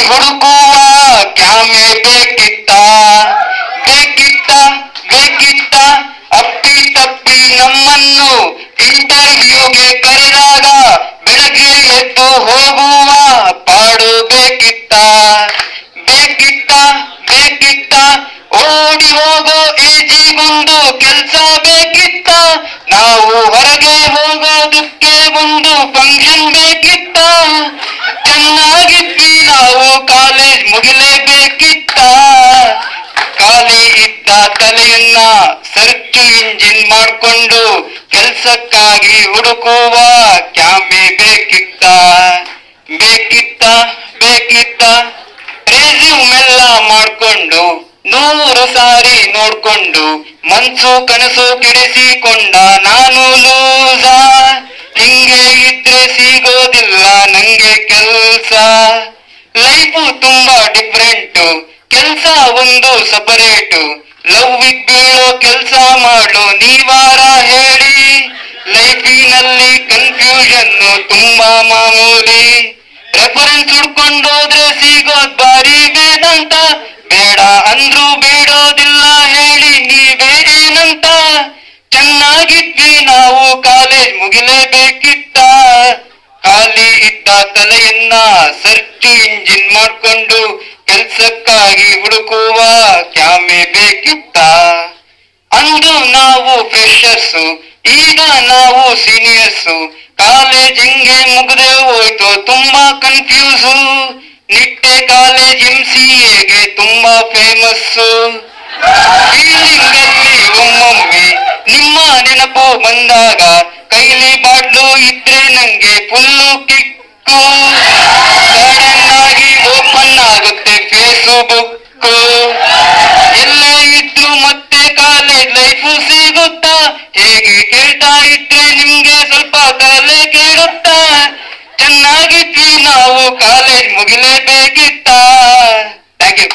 ಹುಡುಕುವ ಕ್ಯಾಮೆ ಬೇಕಿತ್ತ ಬೇಕಿತ್ತ ಬೇಕಿತ್ತ ಅಪ್ಪಿ ತಪ್ಪಿ ನಮ್ಮನ್ನು ಇಂಟರ್ವ್ಯೂಗೆ ಕರೆದಾಗ ಬೆಳಗ್ಗೆ ಎದ್ದು ಹೋಗುವ ಪಾಡು ಬೇಕಿತ್ತ ಬೇಕಿತ್ತ ಬೇಕಿತ್ತ ಓಡಿ ಹೋಗೋ ಏಜಿಗೊಂದು ಕೆಲ್ಸ ಬೇಕಿತ್ತ ನಾವು ಹೊರಗೆ ಹೋಗೋದಕ್ಕೆ ಒಂದು ಫಂಕ್ಷನ್ ಬೇಕಿತ್ತ ಚೆನ್ನಾಗಿದ್ವಿ ನಾವು ಕಾಲೇಜ್ ಮುಗಿಲೇಬೇಕಿತ್ತ ಖಾಲಿ ಇದ್ದ ತಲೆಯನ್ನ ಸರ್ಚ್ ಇಂಜಿನ್ ಮಾಡ್ಕೊಂಡು ಕೆಲ್ಸಕ್ಕಾಗಿ ಹುಡುಕುವ ಕ್ಯಾಮೆ ಬೇಕಿತ್ತ ಬೇಕಿತ್ತ ಬೇಕಿತ್ತ ರೆಸ್ಯೂಮೆಲ್ಲ ಮಾಡ್ಕೊಂಡು 100 ಸಾರಿ ನೋಡ್ಕೊಂಡು ಮನ್ಸು ಕನಸು ಕೆಡಿಸಿಕೊಂಡ ನಾನು ಲೂಸ ಹಿಂಗೆ ಇದ್ರೆ ಸಿಗೋದಿಲ್ಲ ನಂಗೆ ಕೆಲ್ಸ ಲೈಫು ತುಂಬಾ ಡಿಫ್ರೆಂಟು ಕೆಲ್ಸ ಒಂದು ಸಪರೇಟು ಲವ್ವಿಗ್ ಬೀಳೋ ಕೆಲ್ಸ ಮಾಡೋ ನೀವಾರ ಹೇಳಿ ಲೈಫಿನಲ್ಲಿ ಕನ್ಫ್ಯೂಷನ್ನು ತುಂಬಾ ಮಾಮೂಲಿ ರೆಫರೆನ್ಸ್ ಹುಡ್ಕೊಂಡೋದ್ರೆ ಸಿಗೋದ್ ಬಾರಿ ವೇದಾಂತ ಬೇಡ ಅಂದ್ರೂ ಬಿಡೋದಿಲ್ಲ ಹೇಳಿ ನೀವೇ ಏನಂತ ಚೆನ್ನಾಗಿದ್ವಿ ನಾವು ಕಾಲೇಜ್ ಮುಗಿಲೇಬೇಕಿತ್ತ ಖಾಲಿ ಇದ್ದ ತಲೆಯನ್ನ ಸರ್ಚ್ ಇಂಜಿನ್ ಮಾಡ್ಕೊಂಡು ಕೆಲ್ಸಕ್ಕಾಗಿ ಹುಡುಕುವ ಕ್ಯಾಮೆ ಬೇಕಿತ್ತ ಅಂದು ನಾವು ಫ್ರೆಷರ್ಸು ಈಗ ನಾವು ಸೀನಿಯರ್ಸು ಕಾಲೇಜ್ ಹಿಂಗೆ ಮುಗ್ದೆ ಹೋಯ್ತು ತುಂಬಾ ಕನ್ಫ್ಯೂಸು ನಿಟ್ಟೆ ಕಾಲೇಜ್ MCAಗೆ ತುಂಬಾ ಫೇಮಸ್ಸು ಫೀಲಿಂಗ್ ಅಲ್ಲಿ ಒಮ್ಮೊಮ್ಮೆ ನಿಮ್ಮ ನೆನಪು ಬಂದಾಗ ಕೈಲಿ ಬಾಟ್ಲು ಇದ್ರೆ ನಂಗೆ ಫುಲ್ಲು ಕಿಕ್ಕು ಸಡನ್ ಆಗಿ ಓಪನ್ ಆಗುತ್ತೆ ಫೇಸ್ಬುಕ್ ಎಲ್ಲೇ ಇದ್ರು ಮತ್ತೆ ಕಾಲೇಜ್ ಲೈಫು ಸಿಗುತ್ತಾ ಹೇಗೆ ಕೇಳ್ತಾ ಇದ್ರೆ ನಿಮ್ಗೆ ಸ್ವಲ್ಪ ತಲೆ ಕೇಳುತ್ತಾ ಚೆನ್ನಾಗಿದ್ವಿ ನಾವು ಕಾಲೇಜ್ ಮುಗಿಲೇಬೇಕಿತ್ತ ಥ್ಯಾಂಕ್ ಯು